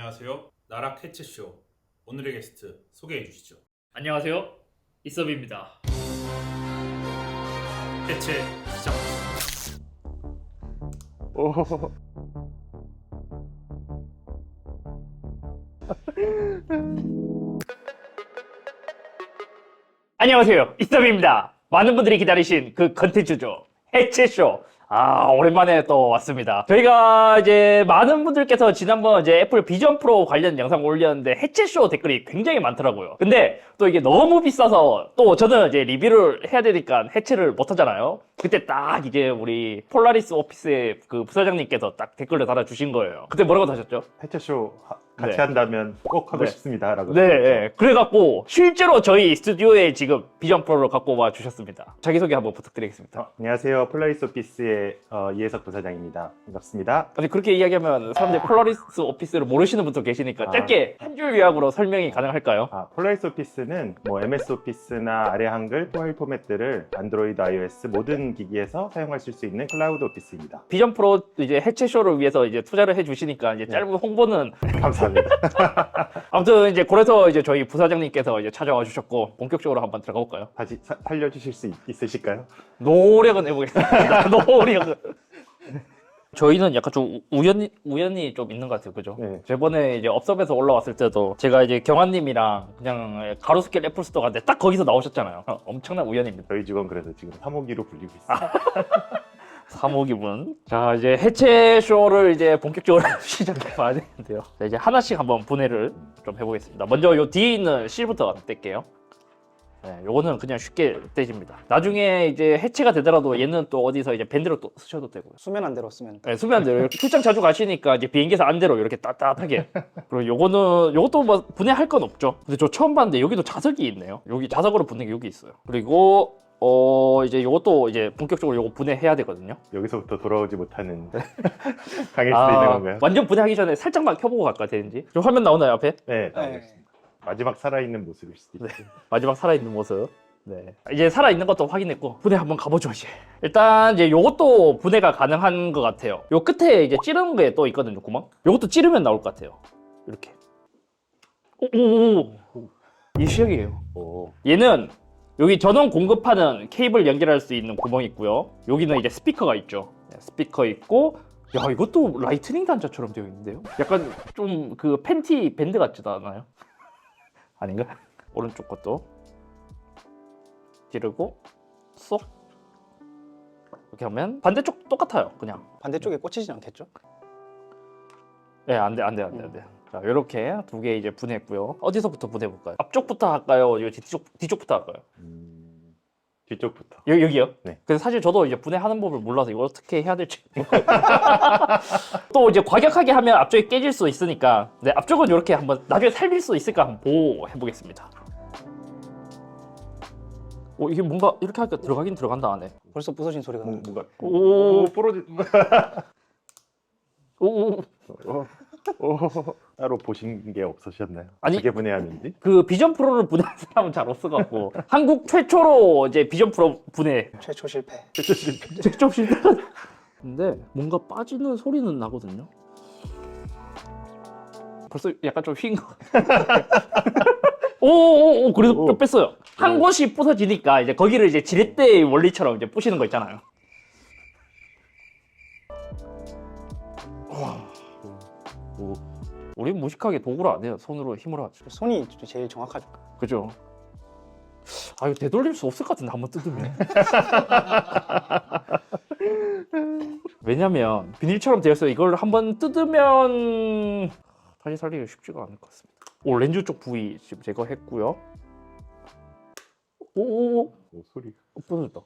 안녕하세요. 나락 해체쇼 오늘의 게스트 소개해 주시죠. 안녕하세요. 이섭입니다. 해체 시작. 안녕하세요. 이섭입니다. 많은 분들이 기다리신 그 컨텐츠죠. 해체쇼. 오랜만에 또 왔습니다. 저희가 이제 많은 분들께서 지난번 이제 애플 비전 프로 관련 영상 올렸는데 해체쇼 댓글이 굉장히 많더라고요. 근데 또 이게 너무 비싸서 또 저는 이제 리뷰를 해야 되니까 해체를 못 하잖아요. 그때 딱 이제 우리 폴라리스 오피스의 그 부사장님께서 딱 댓글을 달아주신 거예요. 그때 뭐라고 하셨죠? 해체쇼 같이 네. 한다면 꼭 하고 네. 싶습니다 라고. 네, 네. 그래갖고 실제로 저희 스튜디오에 지금 비전 프로를 갖고 와 주셨습니다. 자기소개 한번 부탁드리겠습니다. 안녕하세요. 폴라리스 오피스의 이해석 부사장입니다. 반갑습니다. 아니 그렇게 이야기하면 사람들이 폴라리스 오피스를 모르시는 분도 계시니까 짧게 한 줄 요약으로 설명이 가능할까요? 폴라리스 오피스는 뭐 MS 오피스나 아래 한글 파일 포맷들을 안드로이드, iOS 모든 기기에서 사용하실 수 있는 클라우드 오피스입니다. 비전 프로 이제 해체쇼를 위해서 이제 투자를 해주시니까 이제 짧은 홍보는 감사합니다. 아무튼 이제 그래서 이제 저희 부사장님께서 이제 찾아와 주셨고 본격적으로 한번 들어가 볼까요? 다시 살려주실 수 있으실까요? 노력은 해보겠습니다. 노력은. 저희는 약간 좀 우연이 좀 있는 것 같아요, 그죠? 네. 저번에 이제 업섭에서 올라왔을 때도 제가 이제 경환님이랑 그냥 가로수길 애플스토어 갔는데 딱 거기서 나오셨잖아요. 엄청난 우연입니다. 저희 직원 그래서 지금 3호기로 불리고 있어요. 3호 기분. 자, 이제 해체 쇼를 이제 본격적으로 시작해 봐야 되는데요. 자, 이제 하나씩 한번 분해를 좀 해보겠습니다. 먼저 요 뒤에 있는 C부터 뗄게요. 네, 요거는 그냥 쉽게 떼집니다. 나중에 이제 해체가 되더라도 얘는 또 어디서 이제 밴드로 또 쓰셔도 되고요. 수면 안 대로 쓰면 네, 수면대로 출장 자주 가시니까 이제 비행기에서 안대로 이렇게 따뜻하게. 그리고 요것도 뭐 분해할 건 없죠. 근데 저 처음 봤는데 여기도 자석이 있네요. 여기 자석으로 붙는 게 여기 있어요. 그리고 이제 요것도 이제 본격적으로 요거 분해해야 되거든요. 여기서부터 돌아오지 못하는 강일 수도 있는 건가요? 완전 분해하기 전에 살짝만 켜보고 갈까 되는지. 저 화면 나오나요 앞에? 네, 알겠습니다. 마지막 살아있는 모습일 수도 있어요. 마지막 살아있는 모습. 네. 이제 살아있는 것도 확인했고 분해 한번 가보죠 이제. 일단 이제 요것도 분해가 가능한 것 같아요. 요 끝에 이제 찌르는 게 또 있거든요 구멍. 요것도 찌르면 나올 것 같아요. 이렇게. 오오오. 이 시작이에요. 얘는 여기 전원 공급하는 케이블 연결할 수 있는 구멍이 있고요. 여기는 이제 스피커가 있죠. 네, 스피커 있고. 야 이것도 라이트닝 단자처럼 되어 있는데요. 약간 좀 그 팬티 밴드 같지도 않아요? 아닌가? 오른쪽 것도 찌르고 쏙 이렇게 하면 반대쪽 똑같아요 그냥. 반대쪽에 꽂히진 않겠죠? 네, 안 돼. 자, 이렇게 두 개 이제 분해했고요. 어디서부터 분해해볼까요? 앞쪽부터 할까요? 이거 뒤쪽부터 할까요? 뒤쪽부터. 여기요? 네. 그래서 사실 저도 이제 분해하는 법을 몰라서 이걸 어떻게 해야 될지. 또 이제 과격하게 하면 앞쪽이 깨질 수 있으니까 네, 앞쪽은 이렇게 한번 나중에 살릴 수 있을까 한번 보고 해보겠습니다. 이게 뭔가 이렇게 하니까 들어가긴 들어간다 안에. 벌써 부서진 소리가 나요. 뭔가 오. 부러진. 오. 따로 보신 게 없으셨나요? 아니, 어떻게 분해하는지? 그 비전 프로를 분해한 사람은 잘 없어갖고 한국 최초로 이제 비전 프로 분해. 최초 실패. 최초 실패. 근데 뭔가 빠지는 소리는 나거든요. 벌써 약간 좀 휜 거. 오, 그래도 좀 뺐어요. 한 곳이 부서지니까 이제 거기를 이제 지렛대 원리처럼 이제 부시는 거 있잖아요. 우리 무식하게 도구를 안 해요. 손으로 힘을 하죠. 손이 제일 정확하죠. 그죠? 이거 되돌릴 수 없을 것 같은데 한번 뜯으면. 왜냐면 비닐처럼 되어 있어요. 이걸 한번 뜯으면 다시 살리기가 쉽지가 않을 것 같습니다. 렌즈 쪽 부위 지금 제거했고요. 오, 소리. 부서졌다.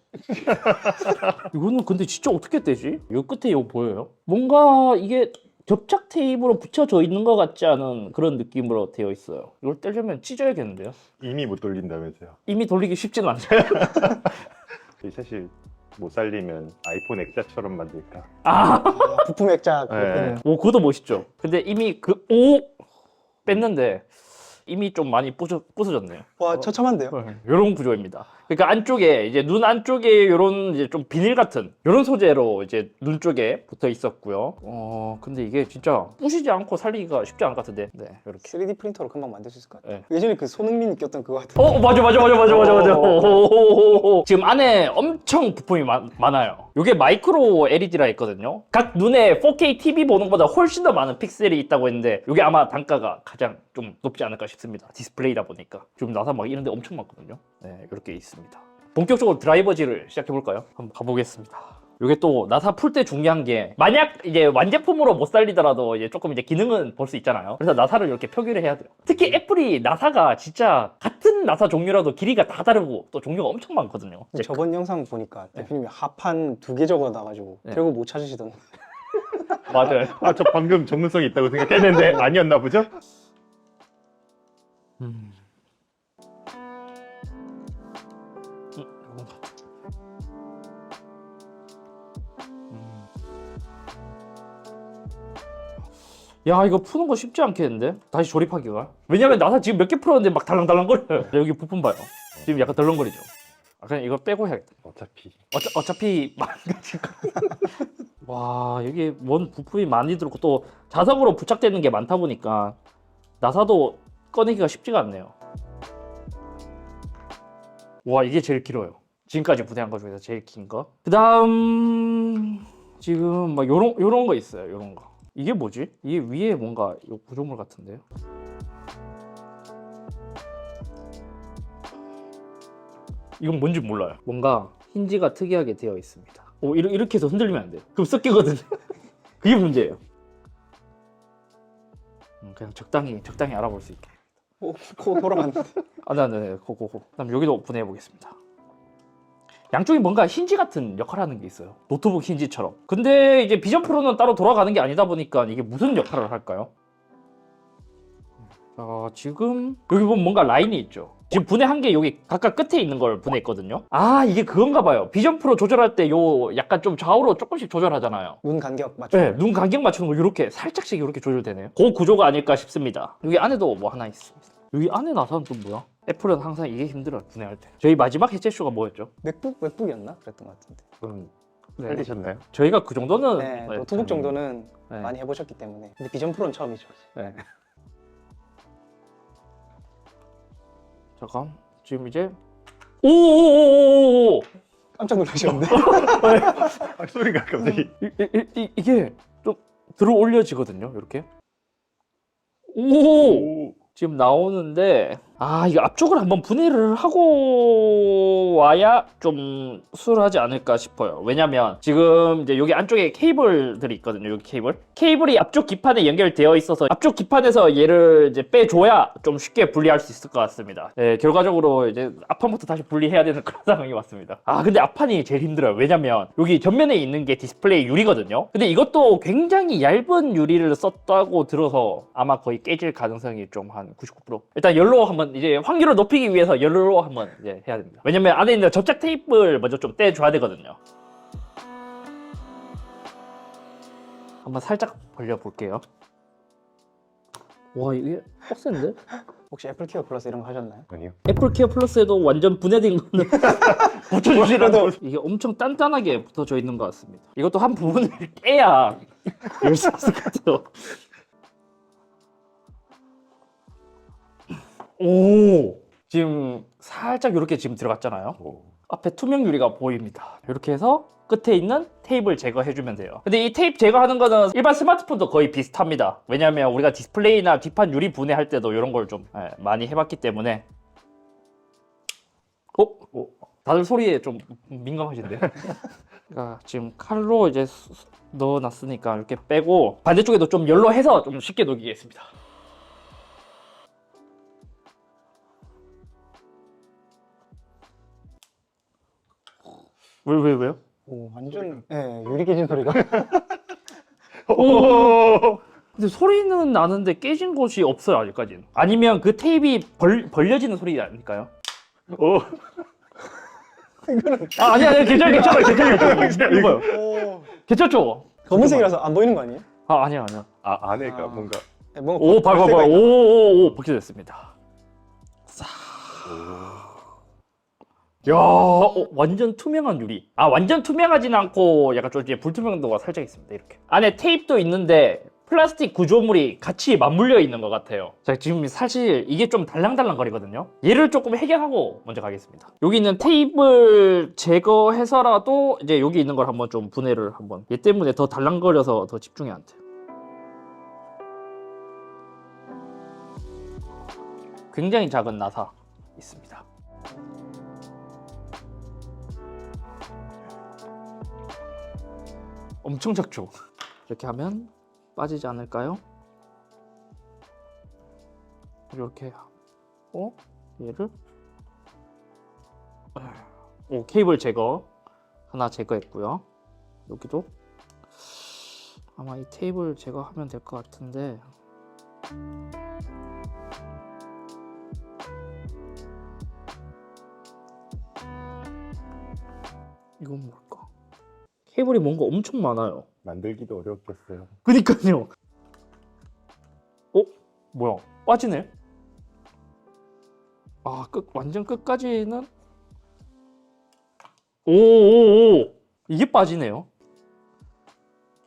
이거는 근데 진짜 어떻게 떼지? 이 끝에 이거 보여요? 뭔가 이게 접착 테이프로 붙여져 있는 것 같지 않은 그런 느낌으로 되어 있어요. 이걸 떼려면 찢어야겠는데요? 이미 못 돌린다면서요? 이미 돌리기 쉽지는 않아요. 사실 못 살리면 아이폰 액자처럼 만들까? 부품 액자. 네. 그것도 멋있죠. 근데 이미 뺐는데 이미 좀 많이 부서졌네요. 와 처참한데요? 이런 구조입니다. 그러니까 안쪽에 이제 눈 안쪽에 이런 이제 좀 비닐 같은 이런 소재로 이제 눈 쪽에 붙어 있었고요. 근데 이게 진짜 부시지 않고 살리기가 쉽지 않을 것 같은데. 네, 이렇게. 3D 프린터로 금방 만들 수 있을 것 같아요. 네. 예전에 그 손흥민이 꼈던 그거 같은. 맞아. 오. 지금 안에 엄청 부품이 많아요. 이게 마이크로 LED라 했거든요. 각 눈에 4K TV 보는 것보다 훨씬 더 많은 픽셀이 있다고 했는데 이게 아마 단가가 가장 좀 높지 않을까 싶습니다. 디스플레이다 보니까. 지금 나사 막 이런 데 엄청 많거든요. 네, 이렇게 있습니다. 본격적으로 드라이버질을 시작해볼까요? 한번 가보겠습니다. 이게 또 나사 풀 때 중요한 게 만약 이제 완제품으로 못 살리더라도 이제 조금 이제 기능은 볼 수 있잖아요. 그래서 나사를 이렇게 표기를 해야 돼요. 특히 애플이 나사가 진짜 같은 나사 종류라도 길이가 다 다르고 또 종류가 엄청 많거든요. 이제 저번 영상 보니까 대표님이 합판 2개 적어 놔가지고 네. 결국 못 찾으시던. 맞아요. 아, 저 방금 전문성이 있다고 생각했는데 아니었나 보죠? 야, 이거 푸는 거 쉽지 않겠는데? 다시 조립하기가. 왜냐면 나사 지금 몇 개 풀었는데 막 달랑달랑거려요. 여기 부품 봐요. 지금 약간 덜렁거리죠. 그냥 이거 빼고 해야겠다. 어차피 망가질 거. 와, 여기 원 부품이 많이 들었고 또 자석으로 부착되는 게 많다 보니까 나사도 꺼내기가 쉽지가 않네요. 와, 이게 제일 길어요. 지금까지 분해한 거 중에서 제일 긴 거. 그 다음 지금 막 요런 거 있어요. 요런 거. 이게 뭐지? 이게 위에 뭔가 요 구조물 같은데요? 이건 뭔지 몰라요. 뭔가 힌지가 특이하게 되어 있습니다. 이렇게 해서 흔들리면 안 돼요. 그럼 섞이거든요. 그게 문제예요. 그냥 적당히 알아볼 수 있게. 코 돌아갔는데. 네. 그다음 여기도 분해해 보겠습니다. 양쪽이 뭔가 힌지 같은 역할을 하는 게 있어요. 노트북 힌지처럼. 근데 이제 비전 프로는 따로 돌아가는 게 아니다 보니까 이게 무슨 역할을 할까요? 지금 여기 보면 뭔가 라인이 있죠. 지금 분해한 게 여기 각각 끝에 있는 걸 분해했거든요. 이게 그건가 봐요. 비전 프로 조절할 때 요 약간 좀 좌우로 조금씩 조절하잖아요. 눈 간격 맞춰. 네, 눈 간격 맞추는 거 이렇게 살짝씩 이렇게 조절되네요. 그 구조가 아닐까 싶습니다. 여기 안에도 뭐 하나 있습니다. 여기 안에 나사는 또 뭐야? 애플은 항상 이게 힘들어요, 분해할 때. 저희 마지막 해체쇼가 뭐였죠? 맥북이었나? 그랬던 것 같은데. 그럼 네. 살리셨나요? 저희가 그 정도는 네, 노트북 정도는 네. 많이 해보셨기 때문에. 근데 비전 프로는 처음이죠. 네. 잠깐 지금 이제 오오오오오오 깜짝 놀라셨는데. 소리가 갑자기 이게 좀 들어 올려지거든요, 이렇게. 오 지금 나오는데 이거 앞쪽을 한번 분해를 하고 와야 좀 수월하지 않을까 싶어요. 왜냐면 지금 이제 여기 안쪽에 케이블들이 있거든요. 여기 케이블이 앞쪽 기판에 연결되어 있어서 앞쪽 기판에서 얘를 이제 빼줘야 좀 쉽게 분리할 수 있을 것 같습니다. 네, 결과적으로 이제 앞판부터 다시 분리해야 되는 그런 상황이 왔습니다. 근데 앞판이 제일 힘들어요. 왜냐면 여기 전면에 있는 게 디스플레이 유리거든요. 근데 이것도 굉장히 얇은 유리를 썼다고 들어서 아마 거의 깨질 가능성이 좀 한 99%. 일단 열로 한번 이제 확률을 높이기 위해서 열로 한번 이제 해야 됩니다. 왜냐면 안에 있는 접착 테이프를 먼저 좀 떼줘야 되거든요. 한번 살짝 벌려볼게요. 와, 이게 빡센데? 혹시 애플 케어 플러스 이런 거 하셨나요? 아니요. 애플 케어 플러스에도 완전 분해된 거는 붙여주시라도 이게 엄청 단단하게 붙어져 있는 것 같습니다. 이것도 한 부분을 깨야 열 수 있을 것 같아요. 지금 살짝 이렇게 지금 들어갔잖아요. 앞에 투명 유리가 보입니다. 이렇게 해서 끝에 있는 테이프를 제거해주면 돼요. 근데 이 테이프 제거하는 거는 일반 스마트폰도 거의 비슷합니다. 왜냐면 우리가 디스플레이나 뒷판 유리 분해할 때도 이런 걸 좀 많이 해봤기 때문에. 다들 소리에 좀 민감하신데요? 그러니까 지금 칼로 이제 넣어놨으니까 이렇게 빼고 반대쪽에도 좀 열로 해서 좀 쉽게 녹이겠습니다. 왜요? 완전 유리 깨진 소리가. 근데 소리는 나는데 깨진 곳이 없어요, 아직까지는. 아니면 그 테이프이 벌려지는 소리 아닐까요? 이거는 아니야, 괜찮아요. 이거요. 괜찮죠? 검은색이라서 안 보이는 거 아니에요? 아니야. 안에가 뭔가 네, 뭔가 오, 박스가 봐봐. 있다. 오, 벗겨졌습니다. 야, 완전 투명한 유리. 아, 완전 투명하진 않고 약간 좀 이제 불투명도가 살짝 있습니다. 이렇게. 안에 테이프도 있는데 플라스틱 구조물이 같이 맞물려 있는 것 같아요. 자, 지금 사실 이게 좀 달랑달랑 거리거든요. 얘를 조금 해결하고 먼저 가겠습니다. 여기 있는 테이프를 제거해서라도 이제 여기 있는 걸 한번 좀 분해를 한번. 얘 때문에 더 달랑거려서 더 집중이 안 돼요. 굉장히 작은 나사 있습니다. 엄청 작죠? 이렇게 하면 빠지지 않을까요? 이렇게 하고 얘를 오, 케이블 제거 하나 제거했고요. 여기도 아마 이 테이블 제거하면 될 것 같은데 이건 뭘까? 케이블이 뭔가 엄청 많아요. 만들기도 어려웠겠어요. 그니까요. 뭐야? 빠지네? 아, 완전 끝까지는 오오오 이게 빠지네요.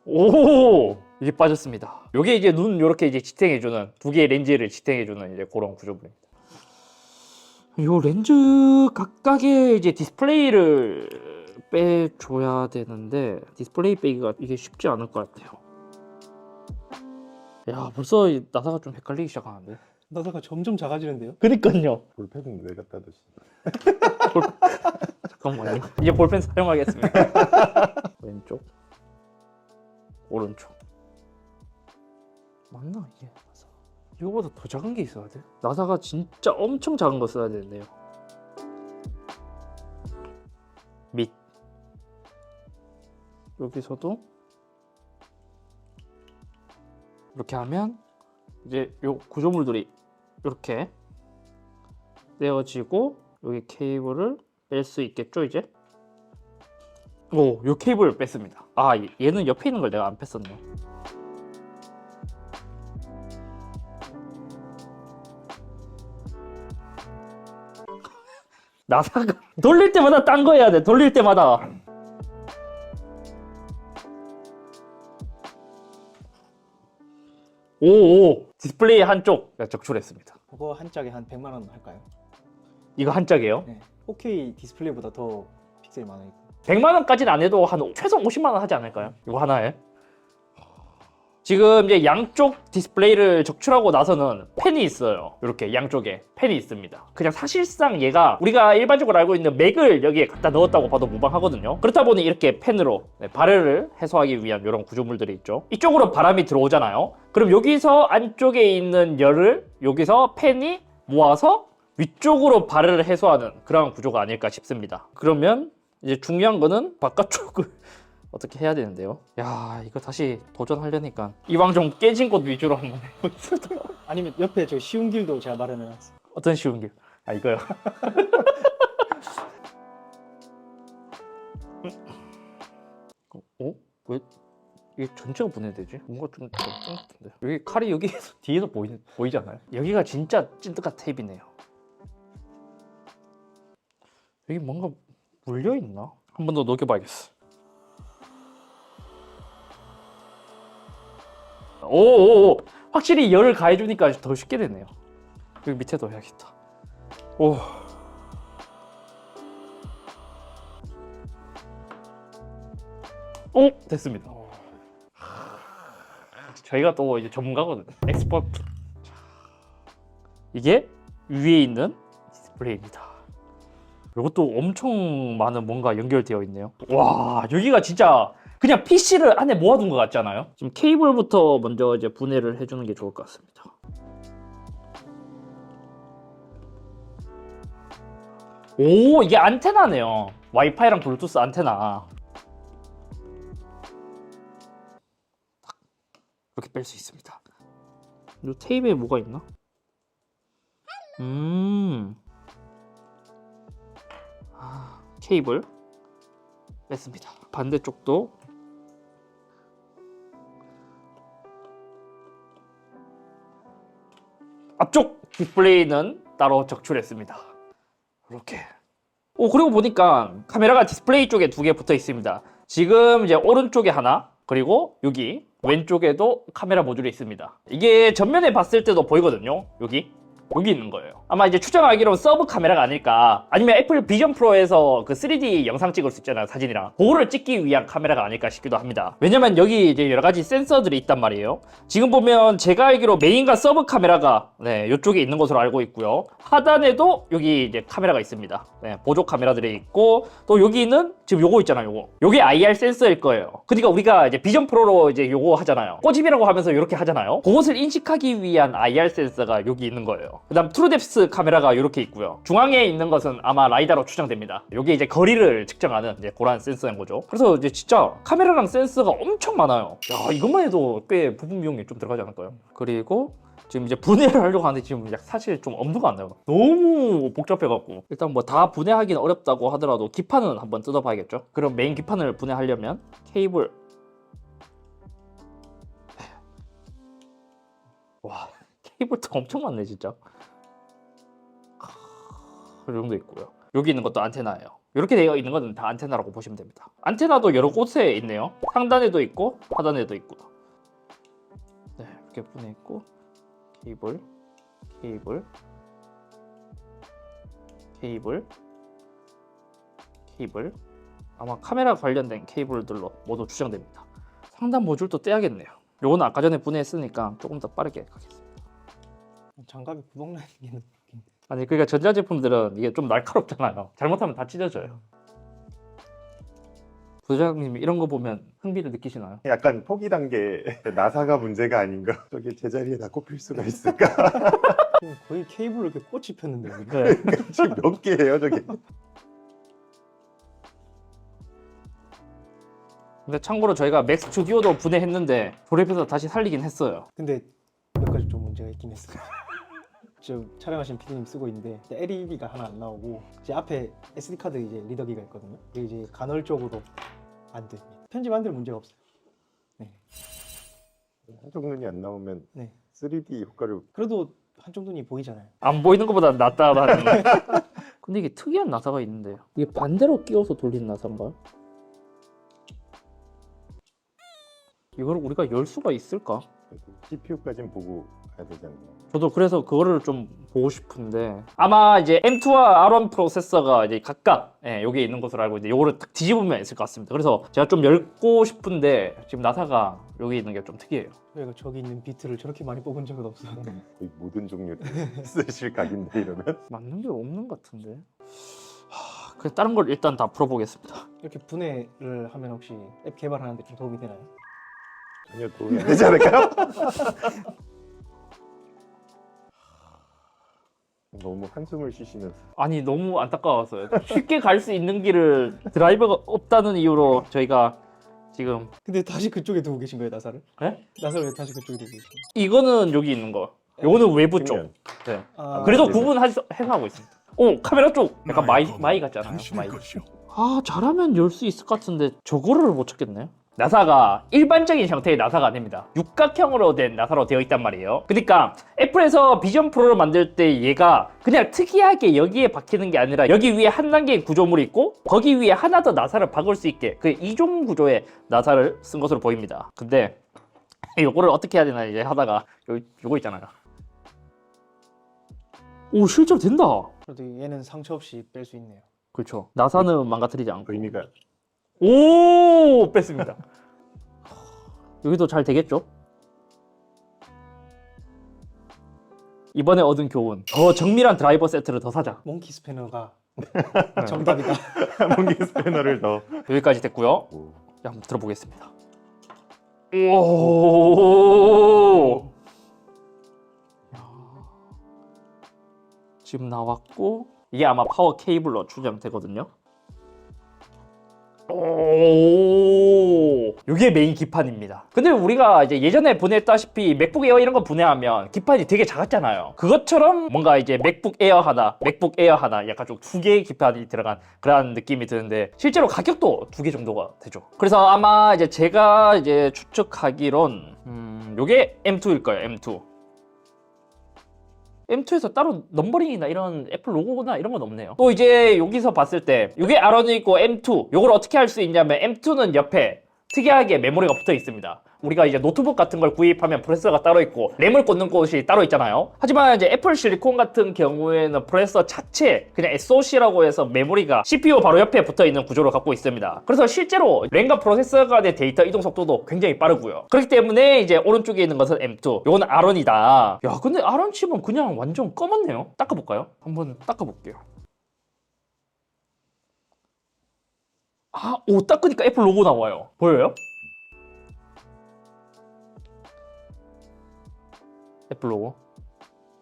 오 이게 빠졌습니다. 요게 이제 눈 요렇게 이제 지탱해주는 두 개의 렌즈를 지탱해주는 이제 그런 구조물입니다. 요 렌즈 각각의 이제 디스플레이를 빼줘야 되는데 디스플레이 빼기가 이게 쉽지 않을 것 같아요. 야, 벌써 이 나사가 좀 헷갈리기 시작하는데. 나사가 점점 작아지는데요? 그니까요. 볼펜은 왜 갖다 두시? 잠깐만요. 이제 볼펜 사용하겠습니다. 왼쪽, 오른쪽. 맞나 이게 나사? 이거보다 더 작은 게 있어야 돼? 나사가 진짜 엄청 작은 거 써야 되는데요. 밑. 여기서도 이렇게 하면 이제 요 구조물들이 이렇게 떼어지고 여기 케이블을 뺄 수 있겠죠 이제? 오, 요 케이블을 뺐습니다. 아, 얘는 옆에 있는 걸 내가 안 뺐었네. 나사가 돌릴 때마다 딴 거 해야 돼. 돌릴 때마다. 오, 디스플레이 한쪽 적출했습니다. 그거 한 짝에 한 100만 원 할까요? 이거 한 짝이에요? 네. 4K 디스플레이보다 더 픽셀이 많으니까. 100만 원까지는 안 해도 한 최소 50만 원 하지 않을까요? 이거 하나에. 지금 이제 양쪽 디스플레이를 적출하고 나서는 펜이 있어요. 이렇게 양쪽에 펜이 있습니다. 그냥 사실상 얘가 우리가 일반적으로 알고 있는 맥을 여기에 갖다 넣었다고 봐도 무방하거든요. 그렇다 보니 이렇게 펜으로 발열을 해소하기 위한 이런 구조물들이 있죠. 이쪽으로 바람이 들어오잖아요. 그럼 여기서 안쪽에 있는 열을 여기서 펜이 모아서 위쪽으로 발열을 해소하는 그런 구조가 아닐까 싶습니다. 그러면 이제 중요한 거는 바깥쪽을 어떻게 해야 되는데요? 야, 이거 다시 도전하려니까 이왕 좀 깨진 곳 위주로 한번 해보겠습니다. 아니면 옆에 저 쉬운 길도 제가 마련해놨어요. 어떤 쉬운 길? 아, 이거요? 왜 이게 전체가 분해되지? 뭔가 좀 같은데. 여기 칼이 여기에서 뒤에서 보이잖아요. 여기가 진짜 찐득한 테이프네요. 여기 뭔가 물려 있나? 한 번 더 녹여봐야겠어. 오, 확실히 열을 가해주니까 더 쉽게 되네요. 여기 밑에도 해야겠다. 오. 오, 됐습니다. 저희가 또 이제 전문가거든요. 엑스퍼트. 이게 위에 있는 디스플레이입니다. 이것도 엄청 많은 뭔가 연결되어 있네요. 와, 여기가 진짜 그냥 PC를 안에 모아둔 것 같지 않아요? 지금 케이블부터 먼저 이제 분해를 해주는 게 좋을 것 같습니다. 오, 이게 안테나네요. 와이파이랑 블루투스 안테나. 이렇게 뺄 수 있습니다. 이 테이프에 뭐가 있나? 케이블 뺐습니다. 반대쪽도 앞쪽 디스플레이는 따로 적출했습니다. 이렇게 그리고 보니까 카메라가 디스플레이 쪽에 2개 붙어 있습니다. 지금 이제 오른쪽에 하나, 그리고 여기 왼쪽에도 카메라 모듈이 있습니다. 이게 전면에 봤을 때도 보이거든요. 여기 있는 거예요. 아마 이제 추정하기로는 서브 카메라가 아닐까, 아니면 애플 비전 프로에서 그 3D 영상 찍을 수 있잖아요, 사진이랑. 그거를 찍기 위한 카메라가 아닐까 싶기도 합니다. 왜냐면 여기 이제 여러 가지 센서들이 있단 말이에요. 지금 보면 제가 알기로 메인과 서브 카메라가 이쪽에 있는 것으로 알고 있고요. 하단에도 여기 이제 카메라가 있습니다. 보조 카메라들이 있고, 또 여기는 지금 요거 있잖아요, 요게 IR 센서일 거예요. 그러니까 우리가 이제 비전 프로로 이제 요거 하잖아요. 꼬집이라고 하면서 이렇게 하잖아요. 그것을 인식하기 위한 IR 센서가 여기 있는 거예요. 그 다음 트루뎁스 카메라가 이렇게 있고요. 중앙에 있는 것은 아마 라이다로 추정됩니다. 이게 이제 거리를 측정하는 이제 그런 센서인 거죠. 그래서 이제 진짜 카메라랑 센서가 엄청 많아요. 야, 이것만 해도 꽤 부품 비용이 좀 들어가지 않을까요? 그리고 지금 이제 분해를 하려고 하는데 지금 사실 좀 엄두가 안 나요. 너무 복잡해갖고. 일단 뭐 다 분해하기는 어렵다고 하더라도 기판은 한번 뜯어봐야겠죠. 그럼 메인 기판을 분해하려면 케이블. 와, 케이블도 엄청 많네 진짜. 그 정도 있고요. 여기 있는 것도 안테나예요. 이렇게 되어 있는 것은 다 안테나라고 보시면 됩니다. 안테나도 여러 곳에 있네요. 상단에도 있고 하단에도 있고. 네, 이렇게 분해 있고, 케이블. 아마 카메라 관련된 케이블들로 모두 추정됩니다. 상단 모듈도 떼야겠네요. 요거는 아까 전에 분해했으니까 조금 더 빠르게 가겠습니다. 장갑이 구멍 나는 게 웃긴데. 아니 그러니까 전자제품들은 이게 좀 날카롭잖아요. 잘못하면 다 찢어져요. 부장님 이런 거 보면 흥미를 느끼시나요? 약간 포기 단계. 나사가 문제가 아닌가. 저게 제자리에 다 꼽힐 수가 있을까? 거의 케이블로 이렇게 꽃이 폈는데. 네. 지금 몇 개예요 저게? 근데 참고로 저희가 맥 스튜디오도 분해했는데 조립해서 다시 살리긴 했어요. 근데 몇 가지 좀 문제가 있긴 했어요. 저 촬영하신 PD님 쓰고 있는데 LED가 하나 안 나오고, 제 앞에 SD 카드 이제 리더기가 있거든요. 이게 이제 간헐적으로 안 됩니다. 편집하는데 문제가 없어요. 한쪽 눈이 안 나오면 네. 3D 효과를. 그래도 한쪽 눈이 보이잖아요. 안 보이는 것보다 낫다라는. 근데 이게 특이한 나사가 있는데요. 이게 반대로 끼워서 돌리는 나사인가요? 이걸 우리가 열 수가 있을까? CPU까지는 보고 가야 되잖아요. 저도 그래서 그거를 좀 보고 싶은데, 아마 이제 M2와 R1 프로세서가 이제 각각 여기에 있는 것으로 알고 있는데, 요거를 딱 뒤집으면 있을 것 같습니다. 그래서 제가 좀 열고 싶은데 지금 나사가 여기 있는 게 좀 특이해요. 저희가 저기 있는 비트를 저렇게 많이 뽑은 적은 없어요. 거의 모든 종류 쓰실 각인데 이러면. 맞는 게 없는 것 같은데. 그래서 다른 걸 일단 다 풀어보겠습니다. 이렇게 분해를 하면 혹시 앱 개발하는데 좀 도움이 되나요? 전혀 도움이 안 되지 않을까요? 너무 한숨을 쉬시면서. 아니 너무 안타까웠어요. 쉽게 갈 수 있는 길을 드라이버가 없다는 이유로 저희가 지금. 근데 다시 그쪽에 두고 계신 거예요, 나사를? 네? 나사를 왜 다시 그쪽에 두고 계신 거예요? 이거는 여기 있는 거, 요거는 외부 쪽. 측면. 네. 아, 그래서 네. 구분해서 하고 있습니다. 오, 카메라 쪽 약간 마이 같지 않아요? 마이. 아, 잘하면 열 수 있을 것 같은데 저거를 못 찾겠네. 나사가 일반적인 형태의 나사가 아닙니다. 육각형으로 된 나사로 되어 있단 말이에요. 그러니까 애플에서 비전 프로를 만들 때 얘가 그냥 특이하게 여기에 박히는 게 아니라 여기 위에 한 단계의 구조물이 있고 거기 위에 하나 더 나사를 박을 수 있게 그 이중 구조의 나사를 쓴 것으로 보입니다. 근데 요거를 어떻게 해야 되나 이제 하다가 요거 있잖아요. 오, 실제로 된다. 그래도 얘는 상처 없이 뺄 수 있네요. 그렇죠. 나사는 망가뜨리지 않고. 의미가. 오, 뺐습니다. 여기도 잘 되겠죠? 이번에 얻은 교훈, 더 정밀한 드라이버 세트를 더 사자. 몽키 스패너가 정답이다. 몽키 스패너를 더. 여기까지 됐고요. 오. 자, 한번 들어보겠습니다. 오, 지금 나왔고 이게 아마 파워 케이블로 추정되거든요. 오, 이게 메인 기판입니다. 근데 우리가 이제 예전에 분해했다시피 맥북 에어 이런 거 분해하면 기판이 되게 작았잖아요. 그것처럼 뭔가 이제 맥북 에어 하나 약간 좀 두 개의 기판이 들어간 그런 느낌이 드는데 실제로 가격도 2개 정도가 되죠. 그래서 아마 이제 제가 이제 추측하기론 요게 M2일 거예요. M2. M2에서 따로 넘버링이나 이런 애플 로고나 이런 건 없네요. 또 이제 여기서 봤을 때 이게 R1이 있고 M2 요걸 어떻게 할 수 있냐면 M2는 옆에 특이하게 메모리가 붙어 있습니다. 우리가 이제 노트북 같은 걸 구입하면 프로세서가 따로 있고 램을 꽂는 곳이 따로 있잖아요. 하지만 이제 애플 실리콘 같은 경우에는 프로세서 자체 그냥 SoC라고 해서 메모리가 CPU 바로 옆에 붙어 있는 구조를 갖고 있습니다. 그래서 실제로 램과 프로세서 간의 데이터 이동 속도도 굉장히 빠르고요. 그렇기 때문에 이제 오른쪽에 있는 것은 M2, 요거는 R1이다. 야, 근데 R1 칩은 그냥 완전 검었네요. 닦아볼까요? 한번 닦아볼게요. 아, 오, 닦으니까 애플 로고 나와요. 보여요? 애플 로고.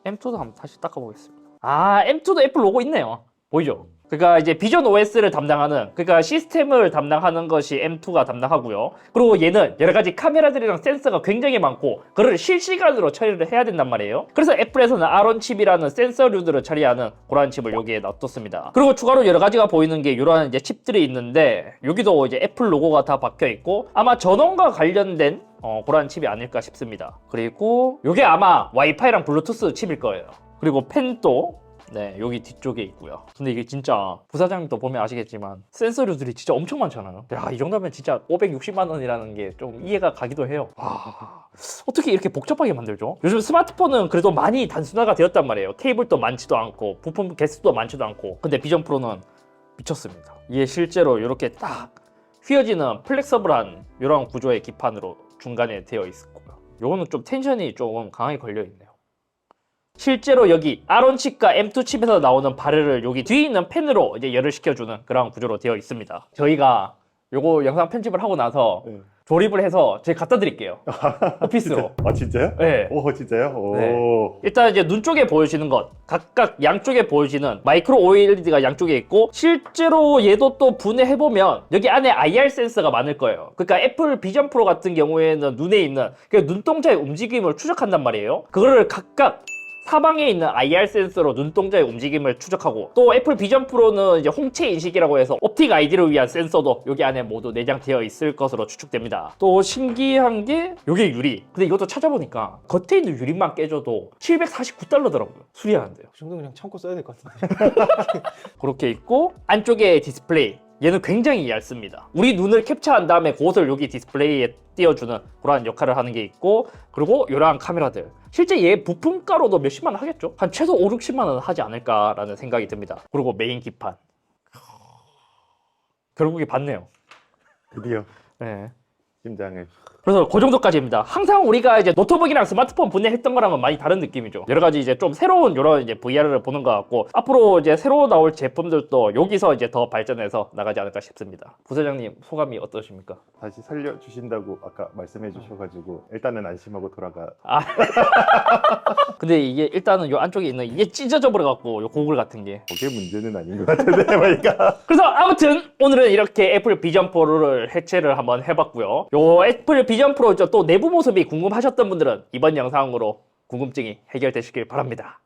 M2도 한번 다시 닦아보겠습니다. 아, M2도 애플 로고 있네요. 보이죠? 그러니까 이제 비전 OS를 담당하는, 그러니까 시스템을 담당하는 것이 M2가 담당하고요. 그리고 얘는 여러 가지 카메라들이랑 센서가 굉장히 많고 그걸 실시간으로 처리를 해야 된단 말이에요. 그래서 애플에서는 R1 칩이라는 센서류들을 처리하는 그러한 칩을 여기에 놔뒀습니다. 그리고 추가로 여러 가지가 보이는 게 이러한 이제 칩들이 있는데 여기도 이제 애플 로고가 다 박혀 있고 아마 전원과 관련된 그러한 칩이 아닐까 싶습니다. 그리고 이게 아마 와이파이랑 블루투스 칩일 거예요. 그리고 펜도 네, 여기 뒤쪽에 있고요. 근데 이게 진짜 부사장님도 보면 아시겠지만 센서류들이 진짜 엄청 많잖아요. 야, 이 정도면 진짜 560만 원이라는 게 좀 이해가 가기도 해요. 와, 어떻게 이렇게 복잡하게 만들죠? 요즘 스마트폰은 그래도 많이 단순화가 되었단 말이에요. 케이블도 많지도 않고 부품 개수도 많지도 않고. 근데 비전 프로는 미쳤습니다. 이게 실제로 이렇게 딱 휘어지는 플렉서블한 이런 구조의 기판으로 중간에 되어 있고요. 요거는 좀 텐션이 조금 강하게 걸려 있네요. 실제로 여기 R1 칩과 M2 칩에서 나오는 발열을 여기 뒤에 있는 팬으로 이제 열을 식혀주는 그런 구조로 되어 있습니다. 저희가 요거 영상 편집을 하고 나서 네. 조립을 해서 제가 갖다 드릴게요. 오피스로. 아 진짜요? 네. 오 진짜요? 오. 네. 일단 이제 눈 쪽에 보여지는 것, 각각 양쪽에 보여지는 마이크로 OLED가 양쪽에 있고 실제로 얘도 또 분해해보면 여기 안에 IR 센서가 많을 거예요. 그러니까 애플 비전 프로 같은 경우에는 눈에 있는 그 눈동자의 움직임을 추적한단 말이에요. 그거를 각각 사방에 있는 IR 센서로 눈동자의 움직임을 추적하고 또 애플 비전 프로는 이제 홍채 인식이라고 해서 옵틱 ID를 위한 센서도 여기 안에 모두 내장되어 있을 것으로 추측됩니다. 또 신기한 게 이게 유리. 근데 이것도 찾아보니까 겉에 있는 유리만 깨져도 $749더라고요. 수리하는데요. 그 정도면 그냥 참고 써야 될 것 같은데. 그렇게 있고 안쪽에 디스플레이. 얘는 굉장히 얇습니다. 우리 눈을 캡처한 다음에 그것을 여기 디스플레이에 띄워주는 그러한 역할을 하는 게 있고 그리고 이러한 카메라들 실제 얘 부품가로도 몇십만 원 하겠죠? 한 최소 5, 60만 원 하지 않을까라는 생각이 듭니다. 그리고 메인 기판 결국에 봤네요. 드디어 네. 심장을. 그래서 그 정도까지입니다. 항상 우리가 이제 노트북이랑 스마트폰 분해했던 거랑은 많이 다른 느낌이죠. 여러 가지 이제 좀 새로운 이런 이제 VR을 보는 것 같고 앞으로 이제 새로 나올 제품들도 여기서 이제 더 발전해서 나가지 않을까 싶습니다. 부사장님 소감이 어떠십니까? 다시 살려주신다고 아까 말씀해 주셔가지고 일단은 안심하고 돌아가. 아 근데 이게 일단은 요 안쪽에 있는 이게 찢어져 버려갖고 요 고글 같은 게 그게 문제는 아닌 것 같은데 그러니까. 그래서 아무튼 오늘은 이렇게 애플 비전 프로를 해체를 한번 해봤고요. 요 애플 비전 프로 또 내부 모습이 궁금하셨던 분들은 이번 영상으로 궁금증이 해결되시길 바랍니다.